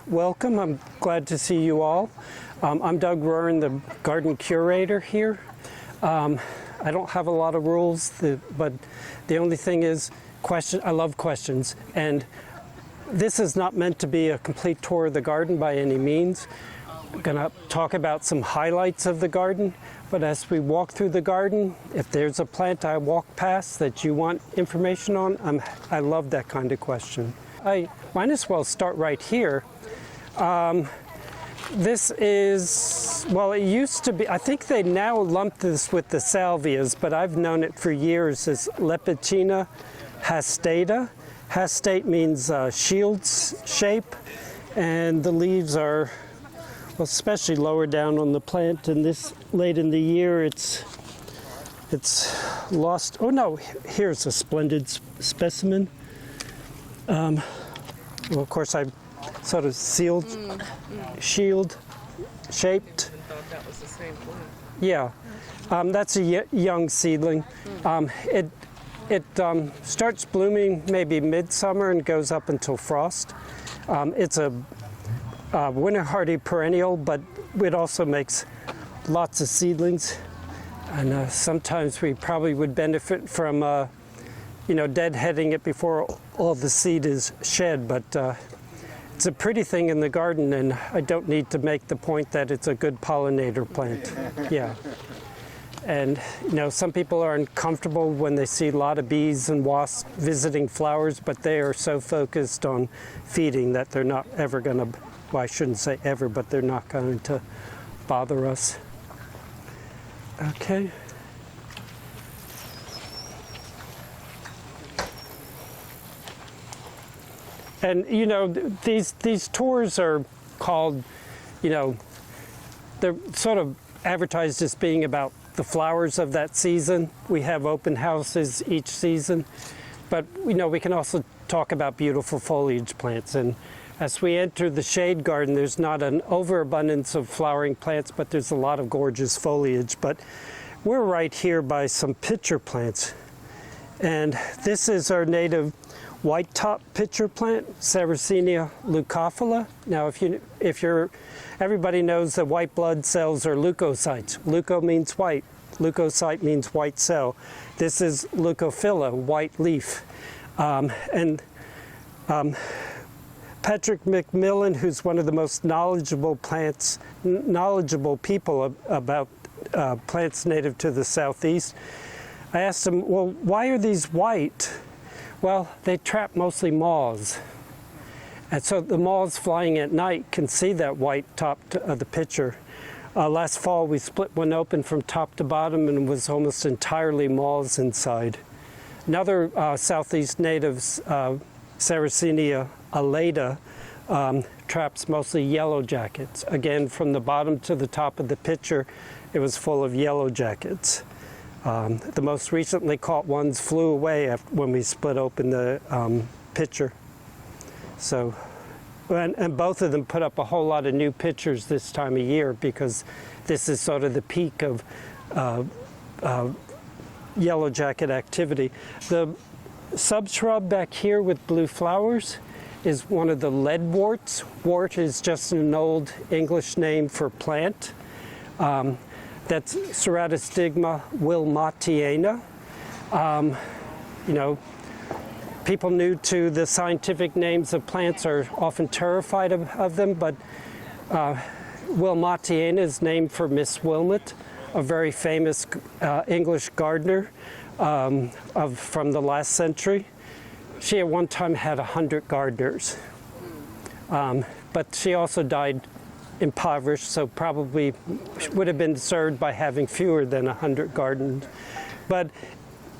Welcome. I'm glad to see you all. I'm Doug Ruhren, the garden curator here. I don't have a lot of rules, but the only thing is I love questions. And this is not meant to be a complete tour of the garden by any means. I'm going to talk about some highlights of the garden, but as we walk through the garden, if there's a plant I walk past that you want information on, I love that kind of question. I might as well start right here. This is, well, it used to be, I think they now lump this with the salvias, but I've known it for years as Lepechina Hasttate. Hasttate means shield shape, and the leaves are, well, especially lower down on the plant, and this late in the year it's lost. Oh no, here's a splendid specimen. Well, of course, I sort of shield shaped. I thought that was the same plant. Yeah, that's a young seedling. It starts blooming maybe midsummer and goes up until frost. It's a winter hardy perennial, but it also makes lots of seedlings. And sometimes we probably would benefit from deadheading it before all the seed is shed, but it's a pretty thing in the garden, and I don't need to make the point that it's a good pollinator plant. Yeah. And some people are uncomfortable when they see a lot of bees and wasps visiting flowers, but they are so focused on feeding that they're not ever going to, well, I shouldn't say ever, but they're not going to bother us. Okay. And these tours are called, they're sort of advertised as being about the flowers of that season. We have open houses each season, but we can also talk about beautiful foliage plants. And as we enter the shade garden, there's not an overabundance of flowering plants, but there's a lot of gorgeous foliage. But we're right here by some pitcher plants, and this is our native white top pitcher plant, Sarracenia leucophylla. Now, everybody knows that white blood cells are leukocytes. Leuco means white. Leukocyte means white cell. This is leucophylla, white leaf. Patrick McMillan, who's one of the most knowledgeable people about plants native to the southeast, I asked him, well, why are these white? Well, they trap mostly moths. And so the moths flying at night can see that white top of the pitcher. Last fall, we split one open from top to bottom, and it was almost entirely moths inside. Another southeast native, Sarracenia alata, traps mostly yellow jackets. Again, from the bottom to the top of the pitcher, it was full of yellow jackets. The most recently caught ones flew away when we split open the pitcher. So, and both of them put up a whole lot of new pitchers this time of year, because this is sort of the peak of yellow jacket activity. The subshrub back here with blue flowers is one of the leadworts. Wort is just an old English name for plant. That's Ceratostigma willmottianum. People new to the scientific names of plants are often terrified of them, but willmottianum is named for Miss Wilmot, a very famous English gardener from the last century. She at one time had 100 gardeners, but she also died impoverished, so probably would have been served by having fewer than 100 gardens. But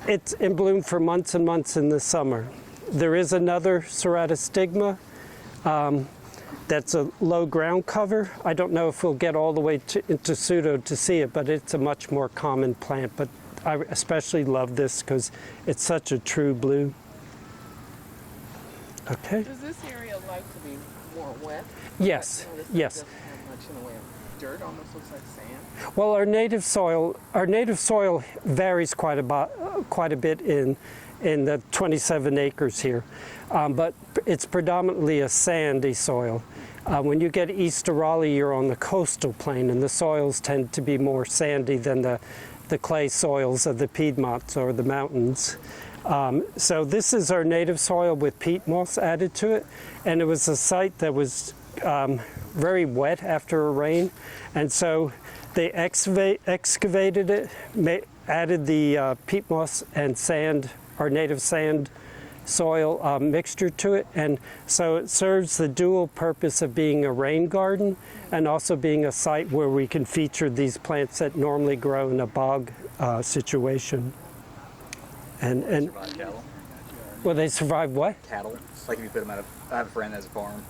it's in bloom for months and months in the summer. There is another Ceratostigma that's a low ground cover. I don't know if we'll get all the way into pseudo to see it, but it's a much more common plant. But I especially love this because it's such a true blue. Okay. Does this area like to be more wet? Yes, yes. Much in the way dirt, almost looks like sand. Well, our native soil varies quite a bit in the 27 acres here, but it's predominantly a sandy soil. When you get east of Raleigh, you're on the coastal plain, and the soils tend to be more sandy than the clay soils of the Piedmonts or the mountains. So this is our native soil with peat moss added to it, and it was a site that was very wet after a rain, and so they excavated it, added the peat moss and sand, our native sand soil mixture to it, and so it serves the dual purpose of being a rain garden and also being a site where we can feature these plants that normally grow in a bog situation. And survive cattle. Well, they survive what? Cattle. Like if you put them out of, I have a friend that has a farm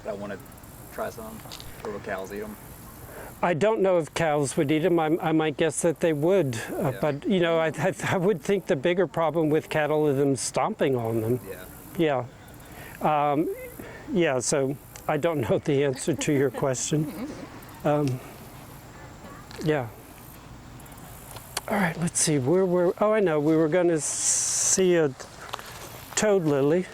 that I want to try some. Or will cows eat them? I don't know if cows would eat them. I might guess that they would, but you know, I would think the bigger problem with cattle is them stomping on them. Yeah. Yeah. Yeah. So I don't know the answer to your question. Yeah. All right. Let's see. Oh, I know. We were going to see a toad lily.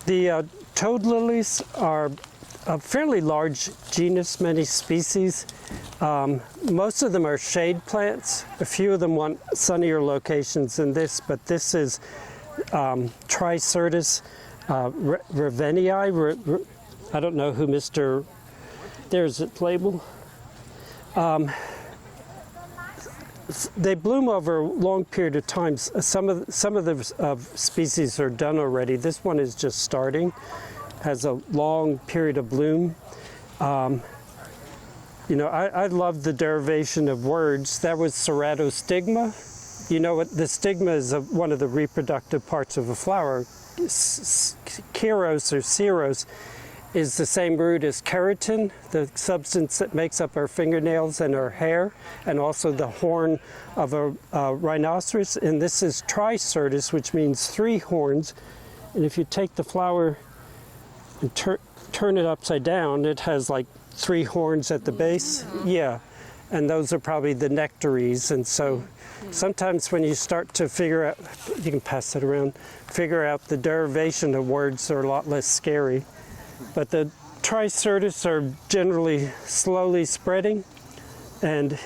The toad lilies are a fairly large genus, many species. Most of them are shade plants. A few of them want sunnier locations than this, but this is Tricyrtis ravenii. I don't know who there's its label. They bloom over a long period of time. Some of the species are done already. This one is just starting, has a long period of bloom. You know, I love the derivation of words. That was Ceratostigma. You know what? The stigma is one of the reproductive parts of a flower. Keros or ceros is the same root as keratin, the substance that makes up our fingernails and our hair, and also the horn of a rhinoceros. And this is Tricyrtis, which means 3 horns. And if you take the flower and turn it upside down, it has like 3 horns at the base. Yeah, and those are probably the nectaries. And so sometimes when you start to figure out, you can pass that around, figure out the derivation of words are a lot less scary. But the Tricyrtis are generally slowly spreading and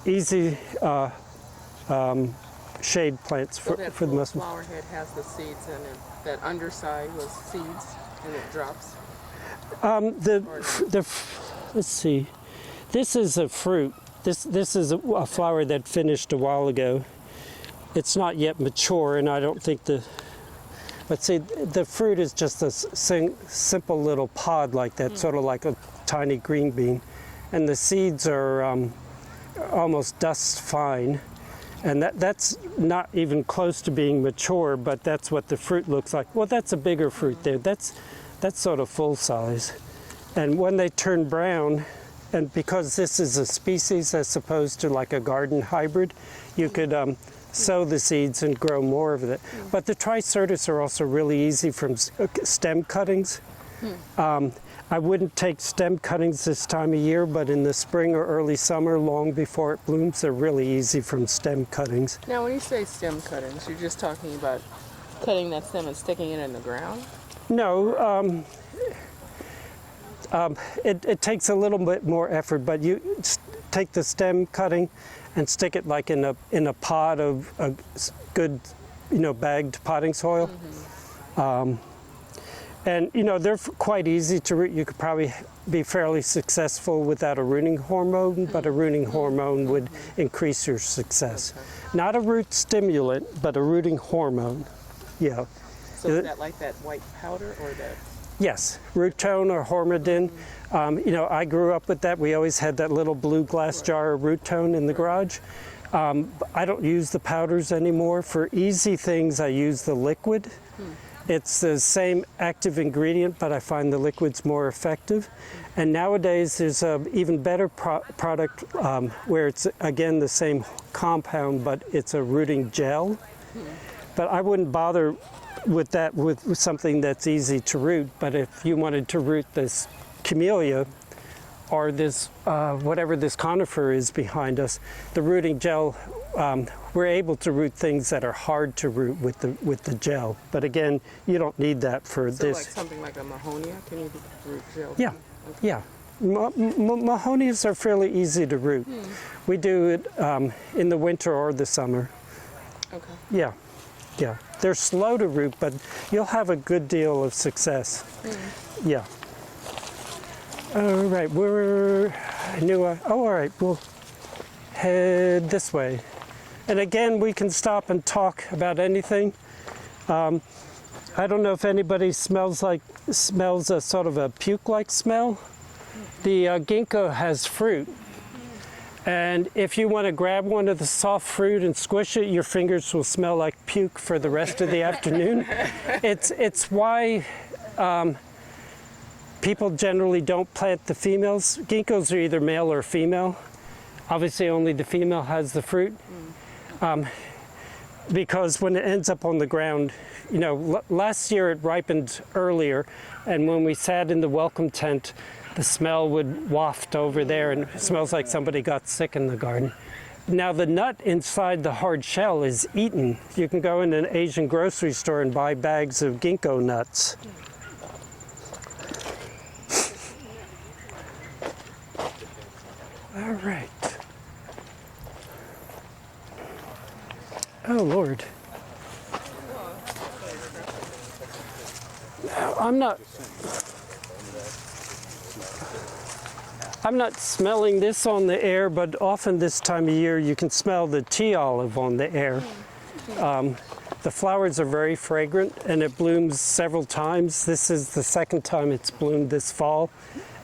easy shade plants for the most part. Flower head has the seeds in it. That underside was seeds, and it drops. Let's see. This is a fruit. This is a flower that finished a while ago. It's not yet mature, and I don't think But see, the fruit is just a simple little pod like that, sort of like a tiny green bean. And the seeds are almost dust fine. And that's not even close to being mature, but that's what the fruit looks like. Well, that's a bigger fruit there. That's sort of full size. And when they turn brown, and because this is a species as opposed to like a garden hybrid, you could sow the seeds and grow more of it. But the Tricyrtis are also really easy from stem cuttings. I wouldn't take stem cuttings this time of year, but in the spring or early summer, long before it blooms, they're really easy from stem cuttings. Now, when you say stem cuttings, you're just talking about cutting that stem and sticking it in the ground? No, it takes a little bit more effort, but you take the stem cutting and stick it like in a pot of a good, bagged potting soil. And they're quite easy to root. You could probably be fairly successful without a rooting hormone, but a rooting hormone would increase your success. Okay. Not a root stimulant, but a rooting hormone. Yeah. So is that like that white powder or that? Yes, root tone or hormidin. I grew up with that. We always had that little blue glass jar of root tone in the garage. I don't use the powders anymore. For easy things, I use the liquid. It's the same active ingredient, but I find the liquid's more effective. And nowadays there's a even better product where it's again the same compound, but it's a rooting gel. But I wouldn't bother with that with something that's easy to root. But if you wanted to root this camellia or this whatever this conifer is behind us, the rooting gel, we're able to root things that are hard to root with the gel. But again, you don't need that for So this. like something like a mahonia, can you root gel? Yeah, yeah. Mahonias are fairly easy to root. We do it in the winter or the summer. Okay. Yeah, yeah. They're slow to root, but you'll have a good deal of success. Yeah. All right, all right, we'll head this way. And again, we can stop and talk about anything. I don't know if anybody smells a sort of a puke-like smell. The ginkgo has fruit. And if you want to grab one of the soft fruit and squish it, your fingers will smell like puke for the rest of the afternoon. It's why people generally don't plant the females. Ginkgos are either male or female. Obviously, only the female has the fruit. Because when it ends up on the ground, you know, last year it ripened earlier, and when we sat in the welcome tent, the smell would waft over there, and it smells like somebody got sick in the garden. Now the nut inside the hard shell is eaten. You can go in an Asian grocery store and buy bags of ginkgo nuts. All right. Oh, Lord. I'm not smelling this on the air, but often this time of year you can smell the tea olive on the air. The flowers are very fragrant and it blooms several times. This is the second time it's bloomed this fall.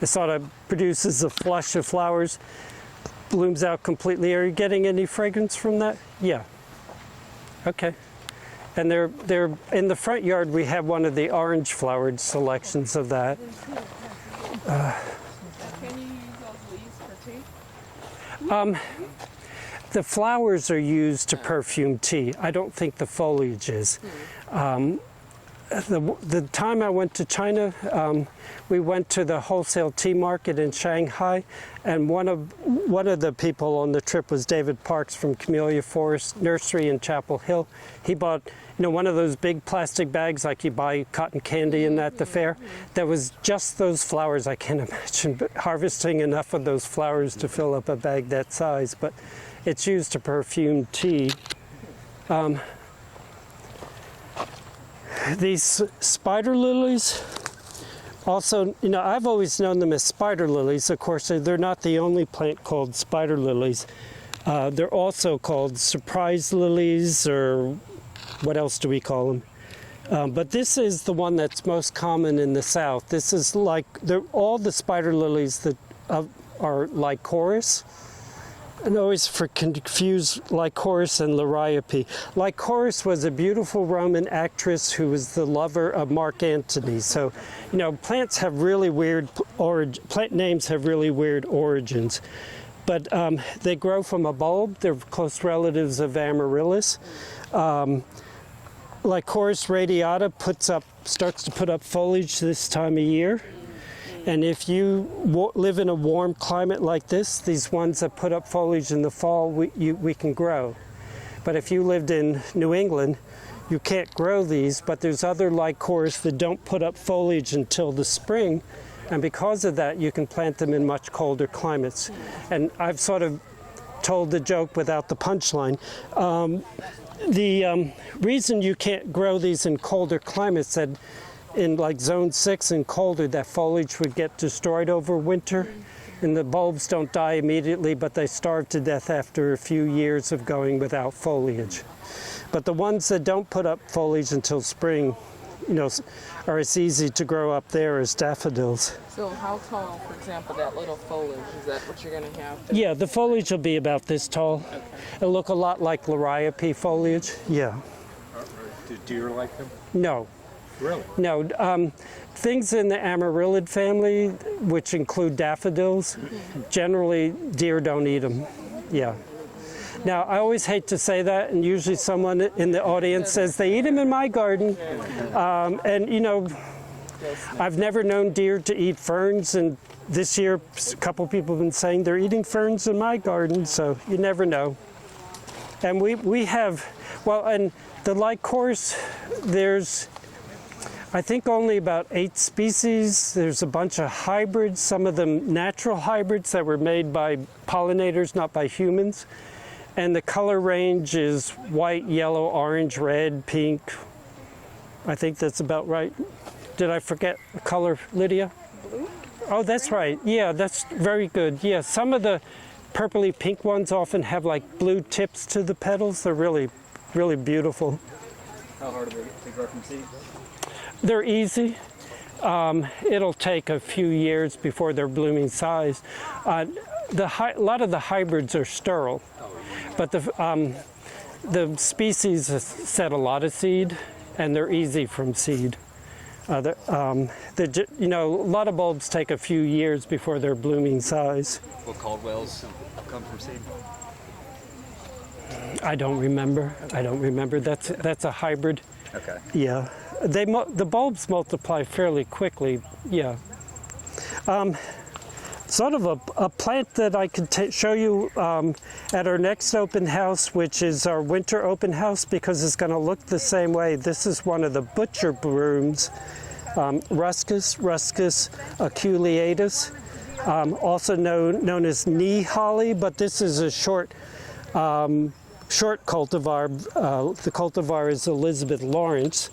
It sort of produces a flush of flowers, blooms out completely. Are you getting any fragrance from that? Yeah. Okay. And they're in the front yard. We have one of the orange flowered selections of that. Can you use those leaves for tea? The flowers are used to perfume tea. I don't think the foliage is. The time I went to China, we went to the wholesale tea market in Shanghai, and one of the people on the trip was David Parks from Camellia Forest Nursery in Chapel Hill. He bought, you know, one of those big plastic bags like you buy cotton candy in at the fair. That was just those flowers. I can't imagine harvesting enough of those flowers to fill up a bag that size, but it's used to perfume tea. These spider lilies, also, you know, I've always known them as spider lilies. Of course, they're not the only plant called spider lilies. They're also called surprise lilies, or what else do we call them? But this is the one that's most common in the south. This is like, all the spider lilies that are Lycoris. And always confuse Lycoris and Liriope. Lycoris was a beautiful Roman actress who was the lover of Mark Antony. So, you know, plants have really weird plant names have really weird origins. But they grow from a bulb. They're close relatives of Amaryllis. Lycoris radiata starts to put up foliage this time of year. And if you live in a warm climate like this, these ones that put up foliage in the fall, we can grow. But if you lived in New England, you can't grow these, but there's other Lycoris that don't put up foliage until the spring. And because of that, you can plant them in much colder climates. And I've sort of told the joke without the punchline. The reason you can't grow these in colder climates, that in like zone 6 and colder, that foliage would get destroyed over winter, and the bulbs don't die immediately, but they starve to death after a few years of going without foliage. But the ones that don't put up foliage until spring, you know, are as easy to grow up there as daffodils. So how tall, for example, that little foliage, is that what you're going to have? Yeah, the foliage will be about this tall. Okay. It'll look a lot like Liriope foliage. Yeah. Do deer like them? No. Really? No, things in the amarylid family, which include daffodils, generally deer don't eat them. Yeah. Now, I always hate to say that, and usually someone in the audience says, they eat them in my garden. And, you know, I've never known deer to eat ferns, and this year a couple people have been saying they're eating ferns in my garden, so you never know. And we have, well, and the Lycoris, there's, I think, only about 8 species. There's a bunch of hybrids, some of them natural hybrids that were made by pollinators, not by humans. And the color range is white, yellow, orange, red, pink. I think that's about right. Did I forget the color, Lydia? Blue? Oh, that's right. Yeah, that's very good. Yeah, some of the purpley pink ones often have like blue tips to the petals. They're really, really beautiful. How hard are they to grow from seed? They're easy. It'll take a few years before they're blooming size. A lot of the hybrids are sterile, but the species set a lot of seed, and they're easy from seed. You know, a lot of bulbs take a few years before they're blooming size. Will Caldwell's come from seed? I don't remember. That's a hybrid. Okay. Yeah, the bulbs multiply fairly quickly. Yeah. Sort of a plant that I could show you at our next open house, which is our winter open house, because it's going to look the same way. This is one of the butcher brooms, Ruscus aculeatus, also known as knee holly, but this is a short cultivar. The cultivar is Elizabeth Lawrence,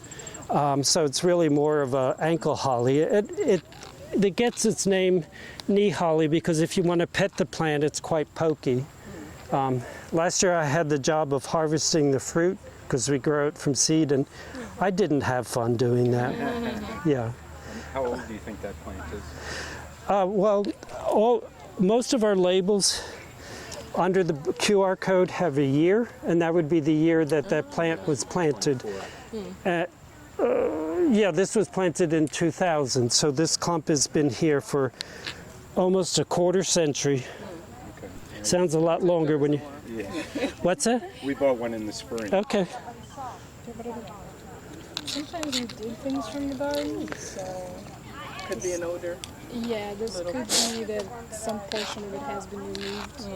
so it's really more of an ankle holly. It gets its name knee holly because if you want to pet the plant, it's quite pokey. Last year I had the job of harvesting the fruit because we grow it from seed, and I didn't have fun doing that. Yeah. How old do you think that plant is? Well, most of our labels under the QR code have a year, and that would be the year that that plant was planted. Yeah, this was planted in 2000, so this clump has been here for almost a quarter century. Okay. Sounds a lot longer when you... Yeah. What's that? We bought one in the spring. Okay. Sometimes we dig things from the garden, so... Could be an odor. Yeah, this could be that some portion of it has been removed.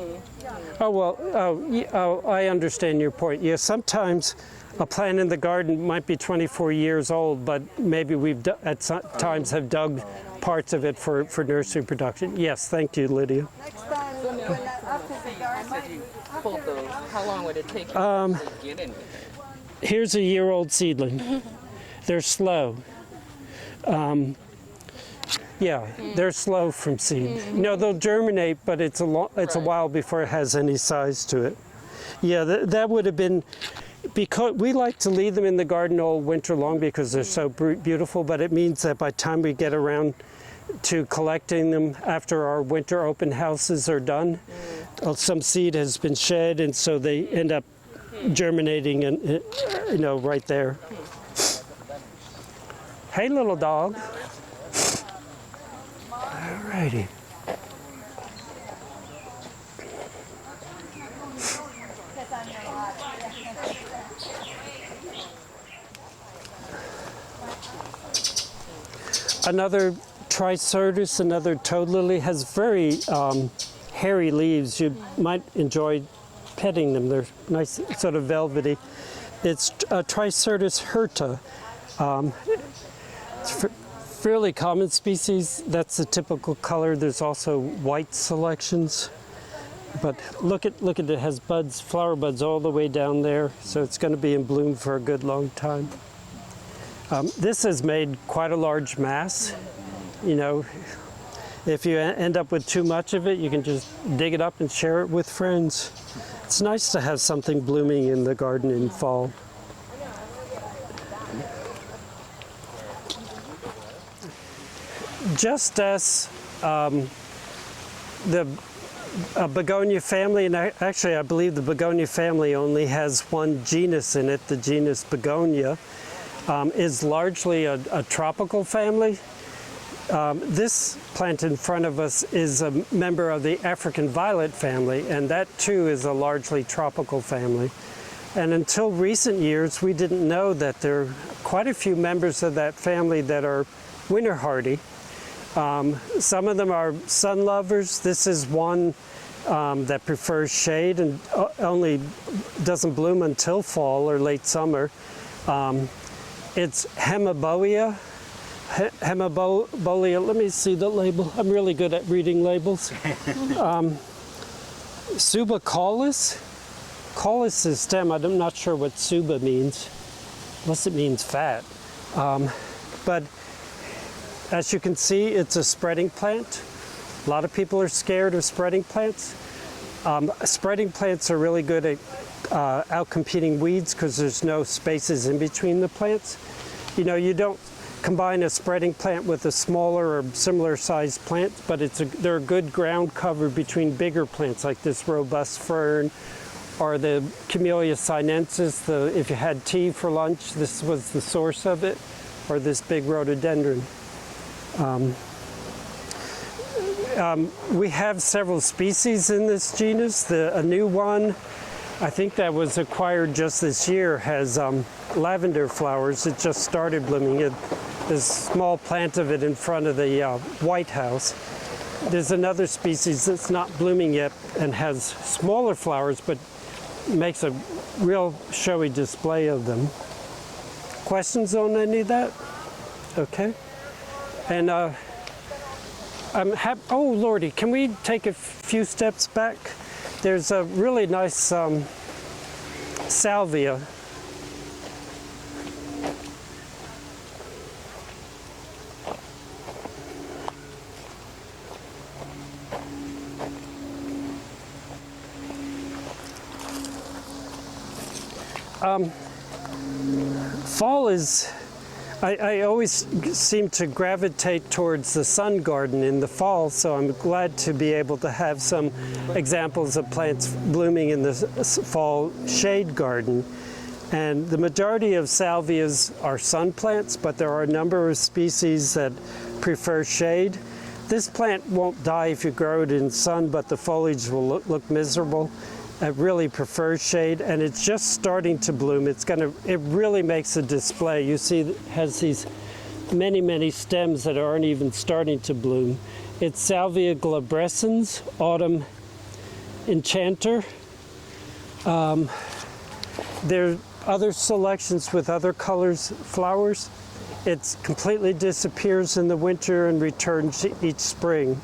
Oh, well, I understand your point. Yeah, sometimes a plant in the garden might be 24 years old, but maybe we've at some times have dug parts of it for nursery production. Yes, thank you, Lydia. Pulled those. How long would it take you to get anything? Here's a year-old seedling. They're slow. Yeah, they're slow from seed. No, they'll germinate, but it's a while before it has any size to it. Yeah, that would have been, because we like to leave them in the garden all winter long because they're so beautiful, but it means that by the time we get around to collecting them after our winter open houses are done, some seed has been shed, and so they end up germinating and you know, right there. Hey, little dog. Alrighty. Another Tricyrtis, another toad lily, has very hairy leaves. You might enjoy petting them. They're nice, sort of velvety. It's Tricetris Herta. It's fairly common species. That's the typical color. There's also white selections. But look at it. It has buds, flower buds all the way down there. So it's going to be in bloom for a good long time. This has made quite a large mass. You know, if you end up with too much of it, you can just dig it up and share it with friends. It's nice to have something blooming in the garden in fall. Just as the begonia family, and actually I believe the begonia family only has one genus in it, the genus Begonia. is largely a tropical family. This plant in front of us is a member of the African violet family, and that too is a largely tropical family. And until recent years, we didn't know that there are quite a few members of that family that are winter hardy. Some of them are sun lovers. This is one that prefers shade and only doesn't bloom until fall or late summer. It's Hemiboea. Hemiboea, let me see the label. I'm really good at reading labels. Subacollis. Collis is stem. I'm not sure what suba means, unless it means fat. But as you can see, it's a spreading plant. A lot of people are scared of spreading plants. Spreading plants are really good at outcompeting weeds because there's no spaces in between the plants. You know, you don't combine a spreading plant with a smaller or similar sized plant, but they're a good ground cover between bigger plants like this robust fern or the Camellia sinensis. If you had tea for lunch, this was the source of it, or this big rhododendron. We have several species in this genus. A new one, I think that was acquired just this year, has lavender flowers. It just started blooming. There's a small plant of it in front of the White House. There's another species that's not blooming yet and has smaller flowers, but makes a real showy display of them. Questions on any of that? Okay. And oh Lordy, can we take a few steps back? There's a really nice salvia. Fall is, I always seem to gravitate towards the sun garden in the fall, so I'm glad to be able to have some examples of plants blooming in the fall shade garden. And the majority of salvias are sun plants, but there are a number of species that prefer shade. This plant won't die if you grow it in sun, but the foliage will look miserable. It really prefers shade, and it's just starting to bloom. It really makes a display. You see it has these many stems that aren't even starting to bloom. It's Salvia glabrescens, Autumn Enchanter. There are other selections with other colors, flowers. It completely disappears in the winter and returns each spring.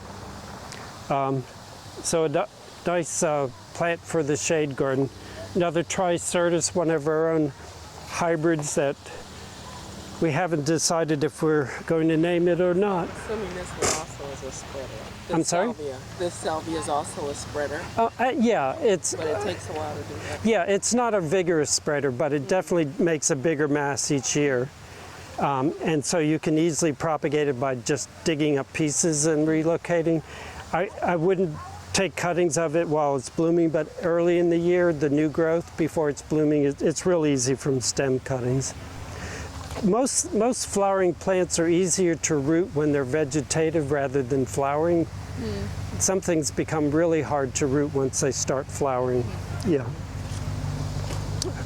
So a nice plant for the shade garden. Another Tricyrtis, one of our own hybrids that we haven't decided if we're going to name it or not. Assuming this one also is a spreader. I'm sorry? This salvia is also a spreader. Yeah, But it takes a while to do that. yeah, it's not a vigorous spreader, but it definitely makes a bigger mass each year. And so you can easily propagate it by just digging up pieces and relocating. I wouldn't take cuttings of it while it's blooming, but early in the year, the new growth before it's blooming, it's real easy from stem cuttings. Most flowering plants are easier to root when they're vegetative rather than flowering. Some things become really hard to root once they start flowering. Yeah.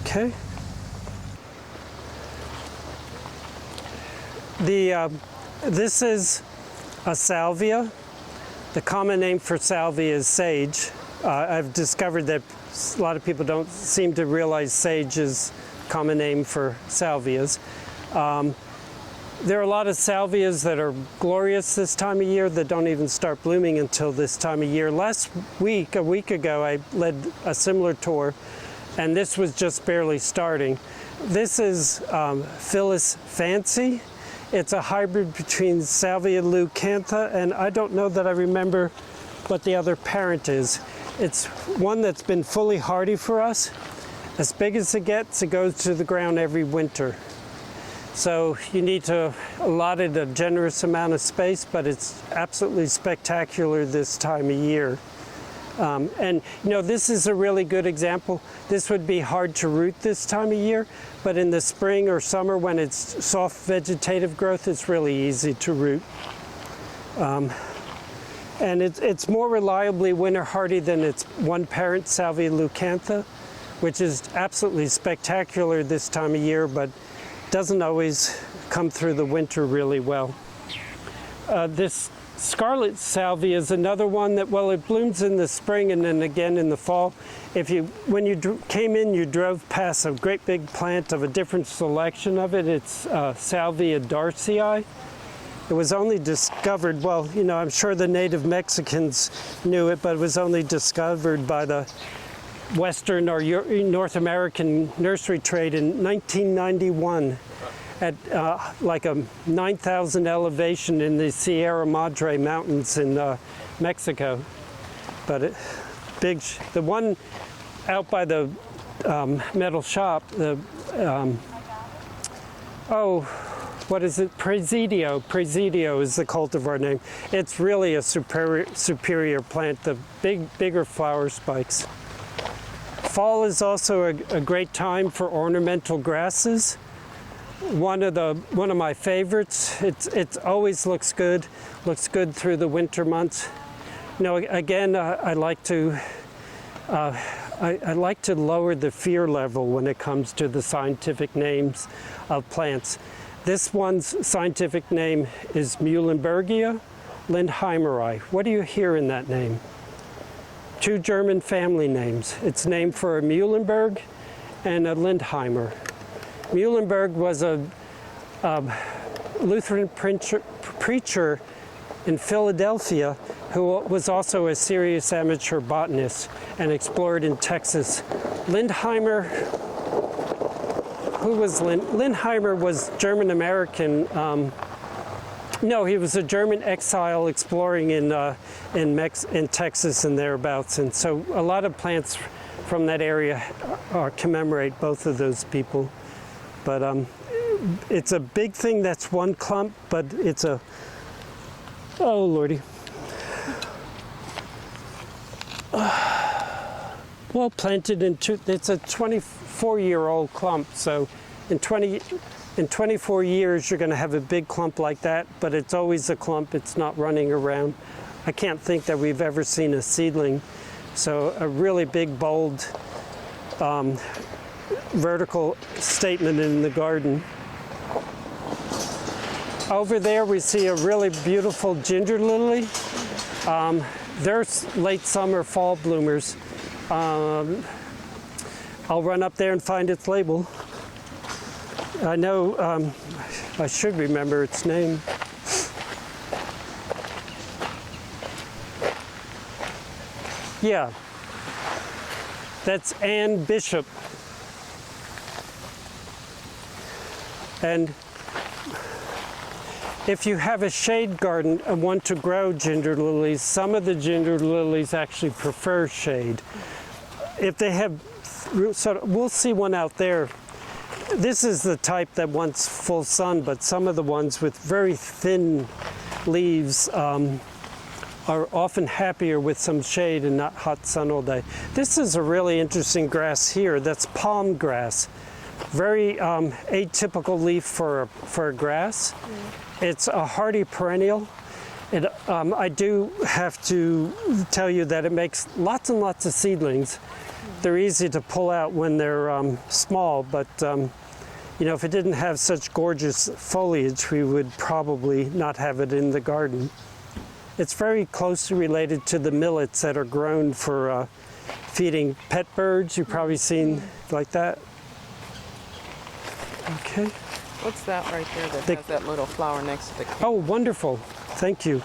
Okay. This is a salvia. The common name for salvia is sage. I've discovered that a lot of people don't seem to realize sage is a common name for salvias. There are a lot of salvias that are glorious this time of year that don't even start blooming until this time of year. Last week, a week ago, I led a similar tour, and this was just barely starting. This is Phyllis Fancy. It's a hybrid between Salvia leucantha, and I don't know that I remember what the other parent is. It's one that's been fully hardy for us. As big as it gets, it goes to the ground every winter. So you need to allot it a generous amount of space, but it's absolutely spectacular this time of year. And you know, this is a really good example. This would be hard to root this time of year, but in the spring or summer when it's soft vegetative growth, it's really easy to root. And it's more reliably winter hardy than its one parent, Salvia leucantha, which is absolutely spectacular this time of year, but doesn't always come through the winter really well. This scarlet salvia is another one that, well, it blooms in the spring and then again in the fall. When you came in, you drove past a great big plant of a different selection of it. It's Salvia darcii. It was only discovered, well, you know, I'm sure the native Mexicans knew it, but it was only discovered by the Western or North American nursery trade in 1991 at like a 9,000 elevation in the Sierra Madre Mountains in Mexico. But the one out by the metal shop, what is it? Presidio is the cultivar name. It's really a superior plant, the bigger flower spikes. Fall is also a great time for ornamental grasses. One of my favorites. It always looks good through the winter months. You know, again, I like to lower the fear level when it comes to the scientific names of plants. This one's scientific name is Mbergia Lindheimeri. What do you hear in that name? Two German family names. It's named for a Muhlenberg and a Lindheimer. Muhlenberg was a Lutheran preacher in Philadelphia who was also a serious amateur botanist and explored in Texas. Lindheimer, Lindheimer was German-American. No, he was a German exile exploring in Texas and thereabouts. And so a lot of plants from that area commemorate both of those people. But it's a big thing that's one clump, but it's a, oh Lordy. Well, planted in it's a 24-year-old clump, so in 24 years you're going to have a big clump like that, but it's always a clump, it's not running around. I can't think that we've ever seen a seedling, so a really big, bold, vertical statement in the garden. Over there we see a really beautiful ginger lily. They're late summer, fall bloomers. I'll run up there and find its label. I know, I should remember its name. Yeah, that's Ann Bishop. And if you have a shade garden and want to grow ginger lilies, some of the ginger lilies actually prefer shade. If they have, so we'll see one out there. This is the type that wants full sun, but some of the ones with very thin leaves are often happier with some shade and not hot sun all day. This is a really interesting grass here. That's palm grass. Very atypical leaf for a grass. It's a hardy perennial. I do have to tell you that it makes lots and lots of seedlings. They're easy to pull out when they're small, but you know, if it didn't have such gorgeous foliage, we would probably not have it in the garden. It's very closely related to the millets that are grown for feeding pet birds. You've probably seen like that. Okay. What's that right there that has that little flower next to the kid? Oh, wonderful. Thank you.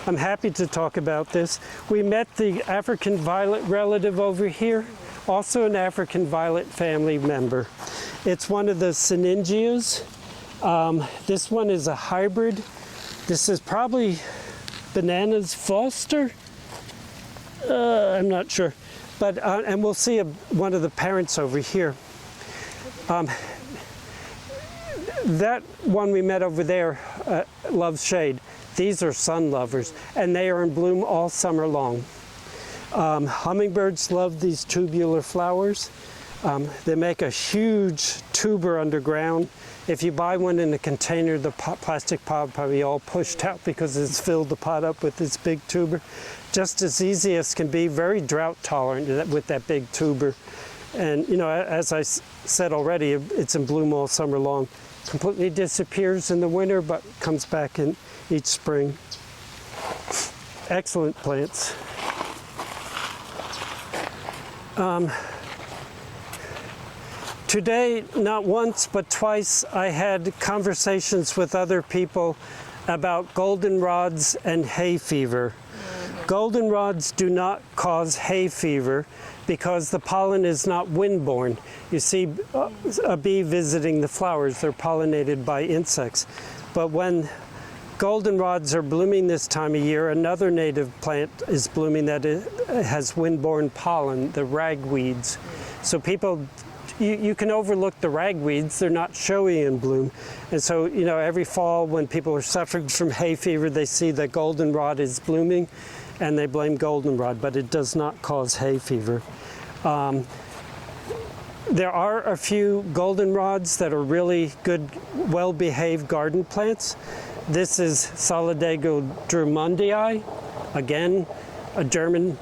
I'm happy to talk about this. We met the African violet relative over here, also an African violet family member. It's one of the Syningias. This one is a hybrid. This is probably Bananas Foster. I'm not sure. But, and we'll see one of the parents over here. That one we met over there loves shade. These are sun lovers, and they are in bloom all summer long. Hummingbirds love these tubular flowers. They make a huge tuber underground. If you buy one in a container, the plastic pot will probably all pushed out because it's filled the pot up with this big tuber. Just as easy as can be, very drought tolerant with that big tuber. And you know, as I said already, it's in bloom all summer long. Completely disappears in the winter, but comes back in each spring. Excellent plants. Today, not once but twice, I had conversations with other people about goldenrods and hay fever. Goldenrods do not cause hay fever because the pollen is not windborne. You see a bee visiting the flowers, they're pollinated by insects. But when goldenrods are blooming this time of year, another native plant is blooming that has windborne pollen, the ragweeds. So people, you can overlook the ragweeds, they're not showy in bloom. And so, you know, every fall when people are suffering from hay fever, they see that goldenrod is blooming and they blame goldenrod, but it does not cause hay fever. There are a few goldenrods that are really good, well-behaved garden plants. This is Solidago Drummondii, again, a German.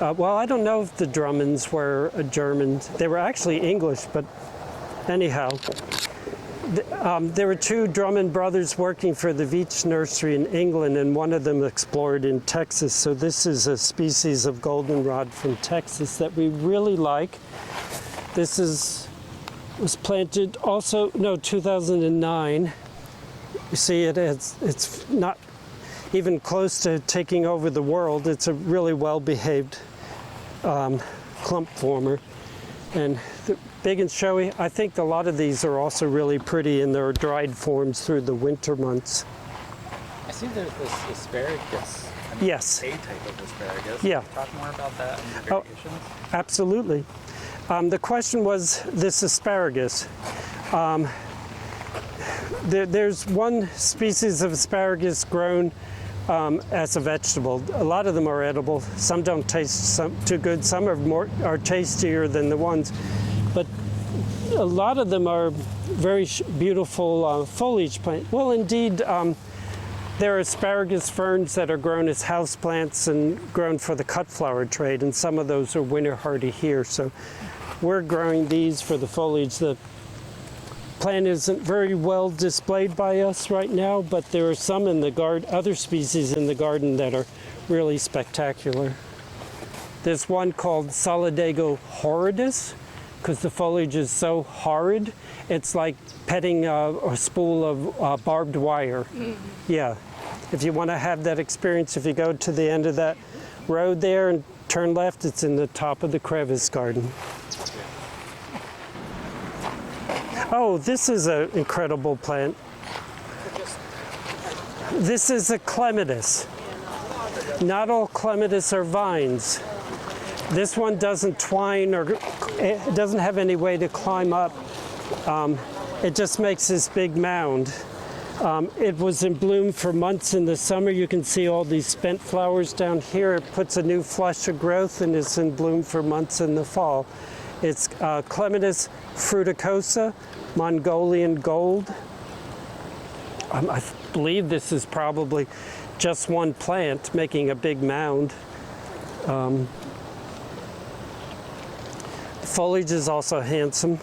Well, I don't know if the Drummonds were a German. They were actually English, but anyhow. There were two Drummond brothers working for the Veitch Nursery in England, and one of them explored in Texas. So this is a species of goldenrod from Texas that we really like. This was planted also, 2009. You see, it's not even close to taking over the world. It's a really well-behaved clump former. And big and showy. I think a lot of these are also really pretty in their dried forms through the winter months. I see there's this asparagus. Yes. A type of asparagus. Yeah. Can you talk more about that and the variations? Absolutely. The question was this asparagus. There's one species of asparagus grown as a vegetable. A lot of them are edible. Some don't taste too good. Some are tastier than the ones. But a lot of them are very beautiful foliage plants. Well, indeed, there are asparagus ferns that are grown as houseplants and grown for the cut flower trade, and some of those are winter hardy here. So we're growing these for the foliage. The plant isn't very well displayed by us right now, but there are some in the garden, other species in the garden that are really spectacular. There's one called Solidago horridus, because the foliage is so horrid. It's like petting a spool of barbed wire. Yeah, if you want to have that experience, if you go to the end of that road there and turn left, it's in the top of the crevice garden. Oh, this is an incredible plant. This is a clematis. Not all clematis are vines. This one doesn't twine or it doesn't have any way to climb up. It just makes this big mound. It was in bloom for months in the summer. You can see all these spent flowers down here. It puts a new flush of growth and it's in bloom for months in the fall. It's Clematis fruticosa, Mongolian gold. I believe this is probably just one plant making a big mound. The foliage is also handsome.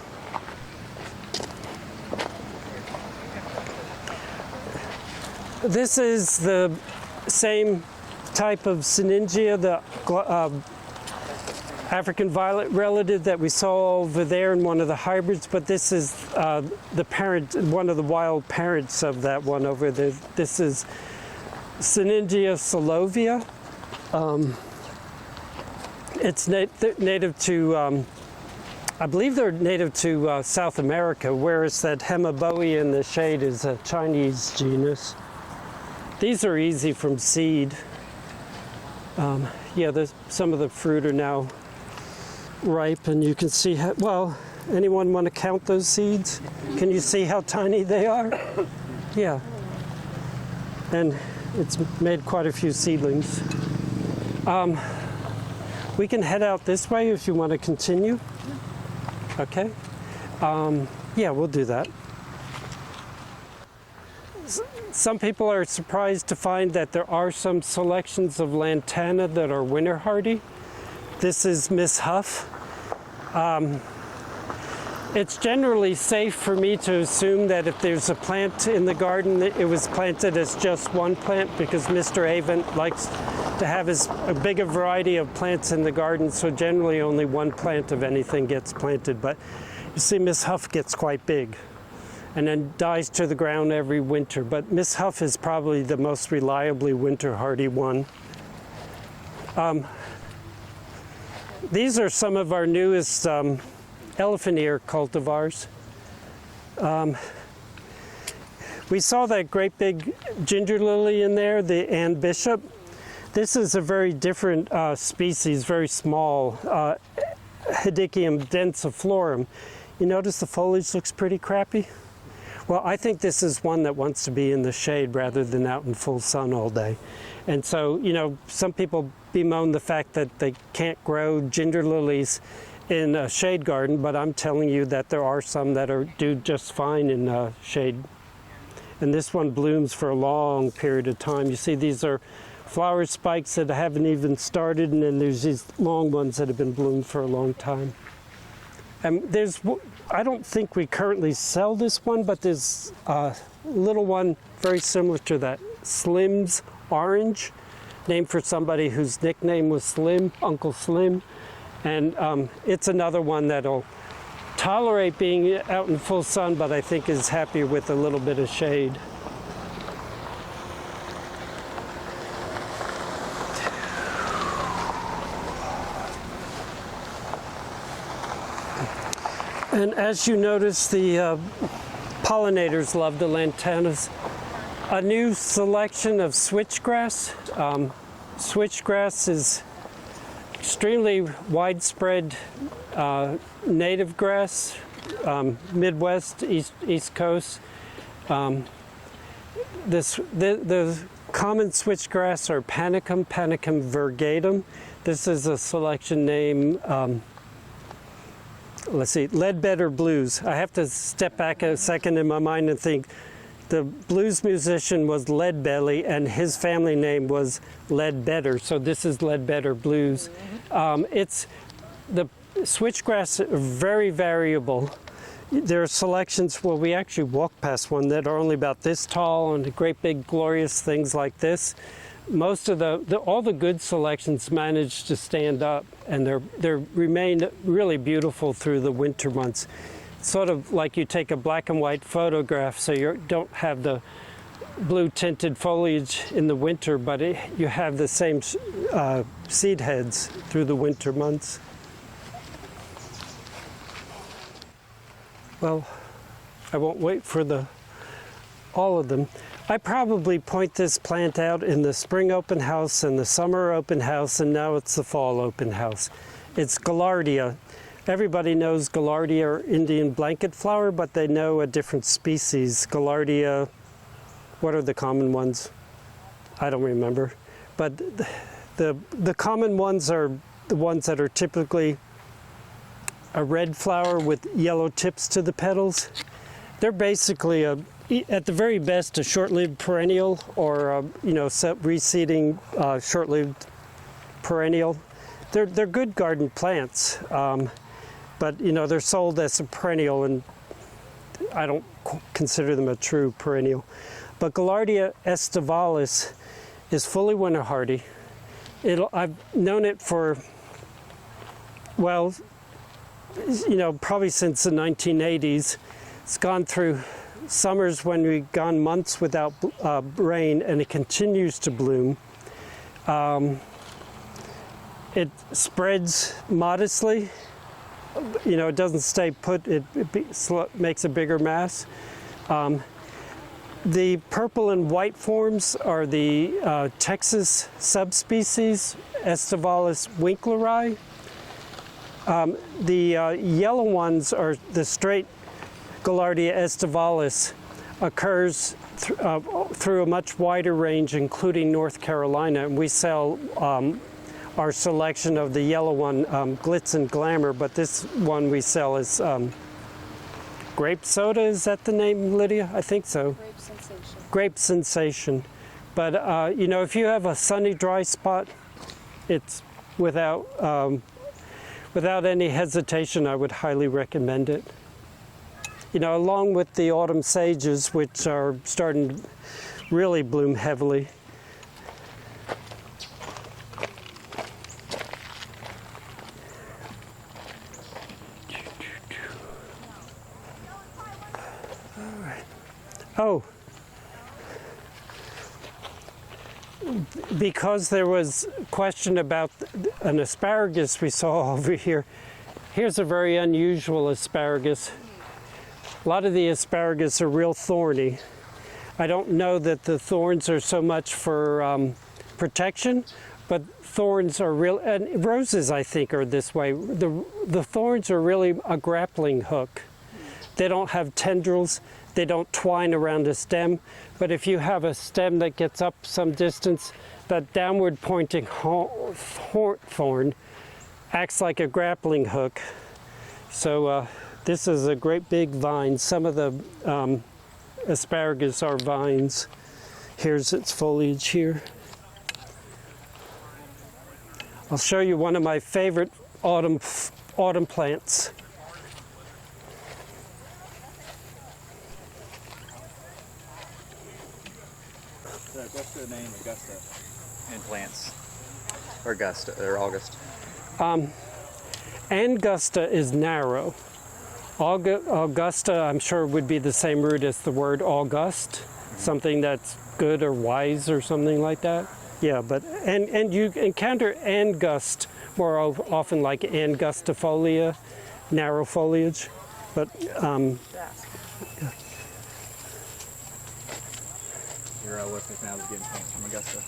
This is the same type of Syningia, the African violet relative that we saw over there in one of the hybrids, but this is the parent, one of the wild parents of that one over there. This is Syningia salovia. It's native to, I believe they're native to South America, whereas that Hemiboea in the shade is a Chinese genus. These are easy from seed. Yeah, some of the fruit are now ripe, and you can see how, well, anyone want to count those seeds? Can you see how tiny they are? Yeah. And it's made quite a few seedlings. We can head out this way if you want to continue. Okay. Yeah, we'll do that. Some people are surprised to find that there are some selections of lantana that are winter hardy. This is Miss Huff. It's generally safe for me to assume that if there's a plant in the garden, it was planted as just one plant, because Mr. Avent likes to have a bigger variety of plants in the garden, so generally only one plant of anything gets planted. But you see, Miss Huff gets quite big and then dies to the ground every winter. But Miss Huff is probably the most reliably winter hardy one. These are some of our newest elephant ear cultivars. We saw that great big ginger lily in there, the Ann Bishop. This is a very different species, very small, Hedychium densiflorum. You notice the foliage looks pretty crappy? Well, I think this is one that wants to be in the shade rather than out in full sun all day. And so, you know, some people bemoan the fact that they can't grow ginger lilies in a shade garden, but I'm telling you that there are some that do just fine in shade. And this one blooms for a long period of time. You see, these are flower spikes that haven't even started, and then there's these long ones that have been bloomed for a long time. And I don't think we currently sell this one, but there's a little one very similar to that, Slim's Orange, named for somebody whose nickname was Slim, Uncle Slim. And it's another one that'll tolerate being out in full sun, but I think is happy with a little bit of shade. And as you notice, the pollinators love the lantanas. A new selection of switchgrass. Switchgrass is extremely widespread native grass, Midwest, East Coast. The common switchgrass are Panicum virgatum. This is a selection name. Let's see, Leadbetter Blues. I have to step back a second in my mind and think. The blues musician was Leadbelly, and his family name was Leadbetter, so this is Leadbetter Blues. It's the switchgrass are very variable. There are selections, well, we actually walked past one that are only about this tall and great big glorious things like this. Most of all the good selections manage to stand up, and they remain really beautiful through the winter months. Sort of like you take a black and white photograph, so you don't have the blue tinted foliage in the winter, but you have the same seed heads through the winter months. Well, I won't wait for all of them. I probably point this plant out in the spring open house and the summer open house, and now it's the fall open house. It's Gaillardia. Everybody knows Gaillardia or Indian blanket flower, but they know a different species. Gaillardia, what are the common ones? I don't remember. But the common ones are the ones that are typically a red flower with yellow tips to the petals. They're basically, at the very best, a short-lived perennial, or reseeding short-lived perennial. They're good garden plants. But, you know, they're sold as a perennial, and I don't consider them a true perennial. But Gaillardia estivalis is fully winter hardy. I've known it for, well, you know, probably since the 1980s. It's gone through summers when we've gone months without rain, and it continues to bloom. It spreads modestly. You know, it doesn't stay put, it makes a bigger mass. The purple and white forms are the Texas subspecies, Estivalis winkleri. The yellow ones are the straight Gaillardia estivalis, occurs through a much wider range, including North Carolina, and we sell our selection of the yellow one, Glitz and Glamour, but this one we sell is Grape Soda. Is that the name, Lydia? I think so. Grape Sensation. Grape Sensation. But you know, if you have a sunny, dry spot, it's without any hesitation, I would highly recommend it. You know, along with the autumn sages, which are starting to really bloom heavily. All right. Oh. Because there was a question about an asparagus we saw over here, here's a very unusual asparagus. A lot of the asparagus are real thorny. I don't know that the thorns are so much for protection, but thorns are real, and roses I think are this way. The thorns are really a grappling hook. They don't have tendrils. They don't twine around a stem, but if you have a stem that gets up some distance, that downward pointing thorn acts like a grappling hook. So this is a great big vine. Some of the asparagus are vines. Here's its foliage here. I'll show you one of my favorite autumn plants. What's the name? Augusta. And plants. Or Augusta, or August. Angusta is narrow. Augusta, I'm sure, would be the same root as the word august, something that's good or wise or something like that. Yeah, but and you encounter angust more often like angustifolia, narrow foliage, but You're with us now, getting plants from Augusta.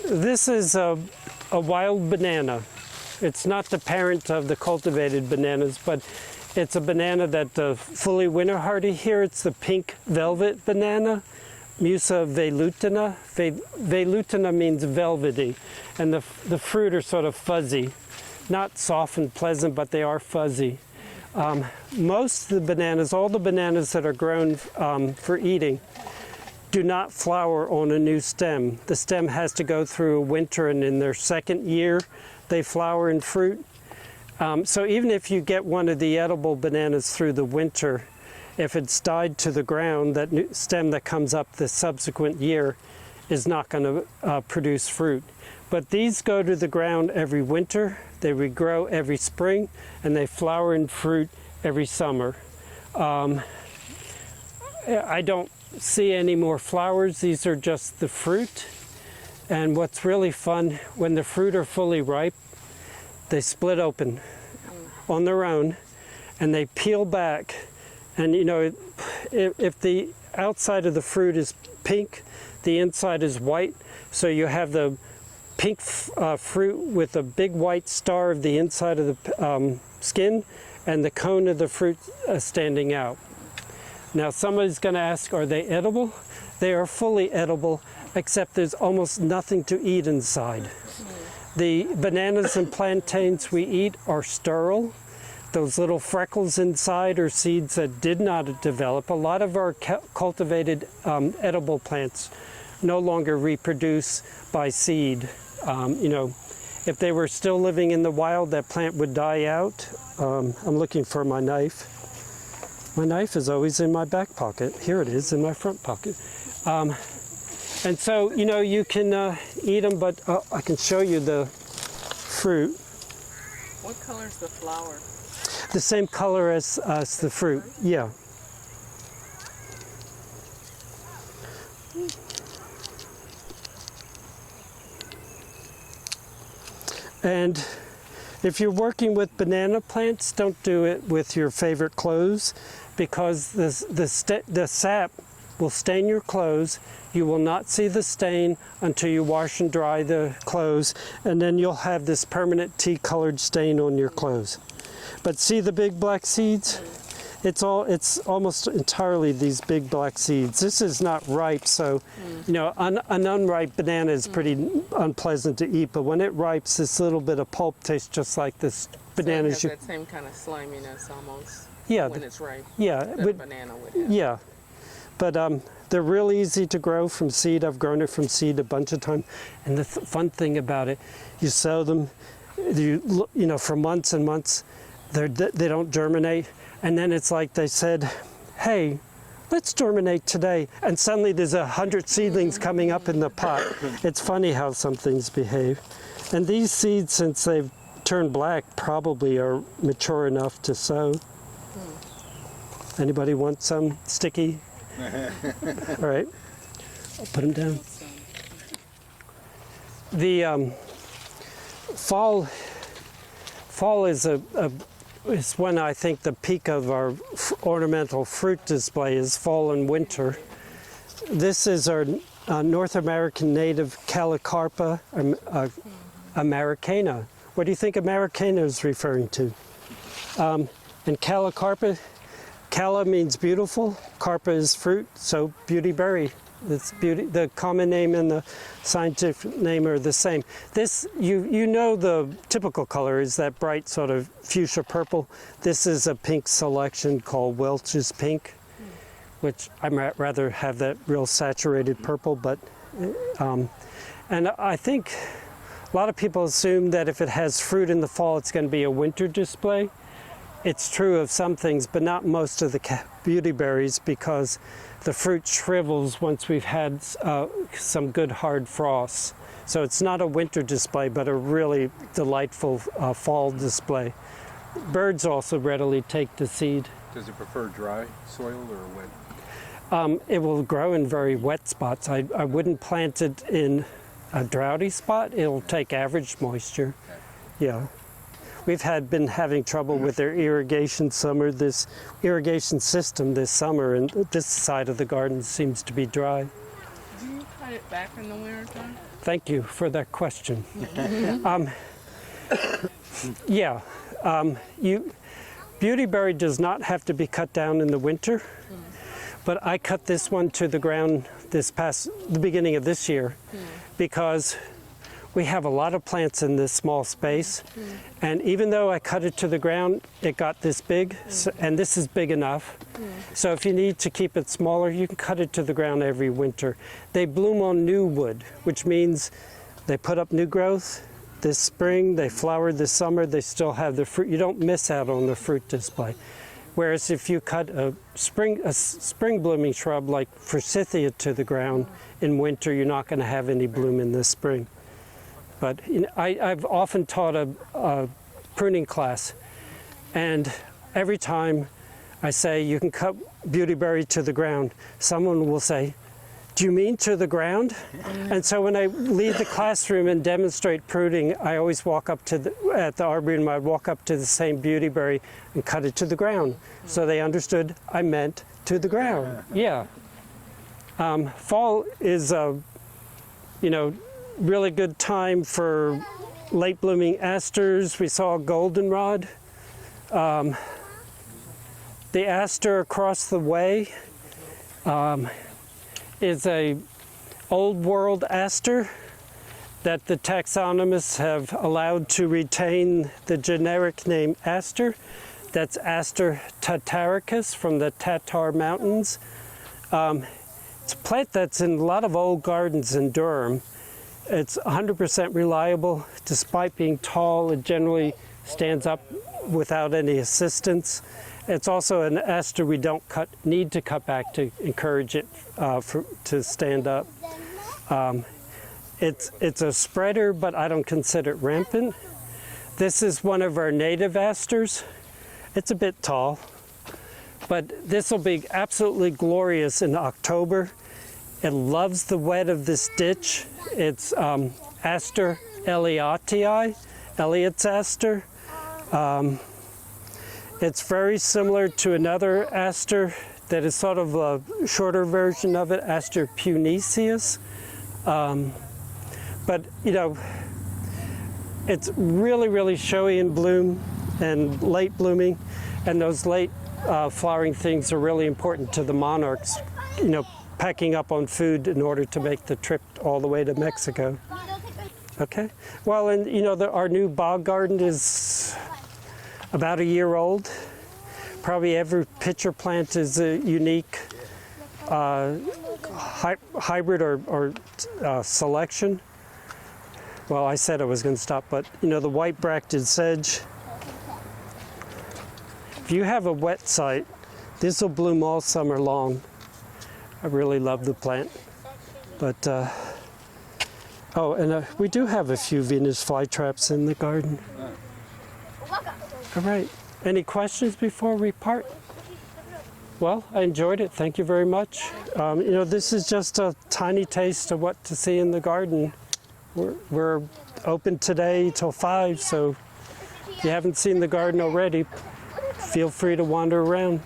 This is a wild banana. It's not the parent of the cultivated bananas, but it's a banana that's fully winter hardy. Here it's the pink velvet banana, Musa velutina. Velutina means velvety, and the fruit are sort of fuzzy. Not soft and pleasant, but they are fuzzy. Most of the bananas, all the bananas that are grown for eating, do not flower on a new stem. The stem has to go through a winter, and in their second year, they flower and fruit. So even if you get one of the edible bananas through the winter, if it's died to the ground, that new stem that comes up the subsequent year is not going to produce fruit. But these go to the ground every winter, they regrow every spring, and they flower and fruit every summer. I don't see any more flowers. These are just the fruit. And what's really fun, when the fruit are fully ripe, they split open on their own and they peel back. And you know, if the outside of the fruit is pink, the inside is white. So you have the pink fruit with a big white star of the inside of the skin and the cone of the fruit standing out. Now somebody's going to ask, are they edible? They are fully edible, except there's almost nothing to eat inside. The bananas and plantains we eat are sterile. Those little freckles inside are seeds that did not develop. A lot of our cultivated edible plants no longer reproduce by seed. You know, if they were still living in the wild, that plant would die out. I'm looking for my knife. My knife is always in my back pocket. Here it is in my front pocket. And so, you know, you can eat them, but I can show you the fruit. What color is the flower? The same color as the fruit, yeah. And if you're working with banana plants, don't do it with your favorite clothes, because the sap will stain your clothes. You will not see the stain until you wash and dry the clothes, and then you'll have this permanent tea-colored stain on your clothes. But see the big black seeds? It's almost entirely these big black seeds. This is not ripe, so you know, an unripe banana is pretty unpleasant to eat. But when it ripes, this little bit of pulp tastes just like this banana. So it has that same kind of sliminess almost. Yeah, When it's ripe. yeah, That a banana would have. yeah. But they're real easy to grow from seed. I've grown it from seed a bunch of times. And the fun thing about it, you sow them, you know, for months and months, they don't germinate. And then it's like they said, hey, let's germinate today. And suddenly there's 100 seedlings coming up in the pot. It's funny how some things behave. And these seeds, since they've turned black, probably are mature enough to sow. Anybody want some sticky? All right, I'll put them down. The fall is is when I think the peak of our ornamental fruit display is fall and winter. This is our North American native Calicarpa americana. What do you think Americana is referring to? And Calicarpa, Cala means beautiful, carpa is fruit, so beauty berry. It's beauty. The common name and the scientific name are the same. This, you know, the typical color is that bright sort of fuchsia purple. This is a pink selection called Welch's pink, which I'd rather have that real saturated purple. But and I think a lot of people assume that if it has fruit in the fall, it's going to be a winter display. It's true of some things, but not most of the beauty berries, because the fruit shrivels once we've had some good hard frosts. So it's not a winter display, but a really delightful fall display. Birds also readily take the seed. Does it prefer dry soil or wet? It will grow in very wet spots. I wouldn't plant it in a droughty spot. It'll take average moisture. Yeah. We've been having trouble with their irrigation system this summer, and this side of the garden seems to be dry. Do you cut it back in the winter time? Thank you for that question. Yeah, beautyberry does not have to be cut down in the winter, but I cut this one to the ground the beginning of this year, because we have a lot of plants in this small space, and even though I cut it to the ground, it got this big, and this is big enough. So if you need to keep it smaller, you can cut it to the ground every winter. They bloom on new wood, which means they put up new growth this spring, they flower this summer, they still have the fruit. You don't miss out on the fruit display. Whereas if you cut a spring blooming shrub like Forsythia to the ground in winter, you're not going to have any bloom in the spring. But you know, I've often taught a pruning class, and every time I say you can cut beautyberry to the ground, someone will say, "Do you mean to the ground?" And so when I leave the classroom and demonstrate pruning, I always walk up to at the arboretum, I'd walk up to the same beautyberry and cut it to the ground, so they understood I meant to the ground. Yeah. Fall is really good time for late blooming asters. We saw goldenrod. The aster across the way is a old world aster that the taxonomists have allowed to retain the generic name aster. That's Aster tataricus from the Tatar Mountains. It's a plant that's in a lot of old gardens in Durham. It's 100% reliable. Despite being tall, it generally stands up without any assistance. It's also an aster we don't need to cut back to encourage it to stand up. It's a spreader, but I don't consider it rampant. This is one of our native asters. It's a bit tall, but this will be absolutely glorious in October. It loves the wet of this ditch. It's Aster Eliotii, Eliot's aster. It's very similar to another aster that is sort of a shorter version of it, Aster puniceus. But it's really, really showy in bloom and late blooming, and those late flowering things are really important to the monarchs, you know, packing up on food in order to make the trip all the way to Mexico. Okay. Well, and you know, our new bog garden is about a year old. Probably every pitcher plant is a unique hybrid or selection. Well, I said I was going to stop, but you know, the white bracted sedge. If you have a wet site, this will bloom all summer long. I really love the plant. But, oh, and we do have a few Venus flytraps in the garden. All right. Any questions before we part? Well, I enjoyed it. Thank you very much. You know, this is just a tiny taste of what to see in the garden. We're open today till 5, so if you haven't seen the garden already, feel free to wander around.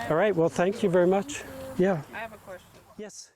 All right, well, thank you very much. Yeah. I have a question. Yes.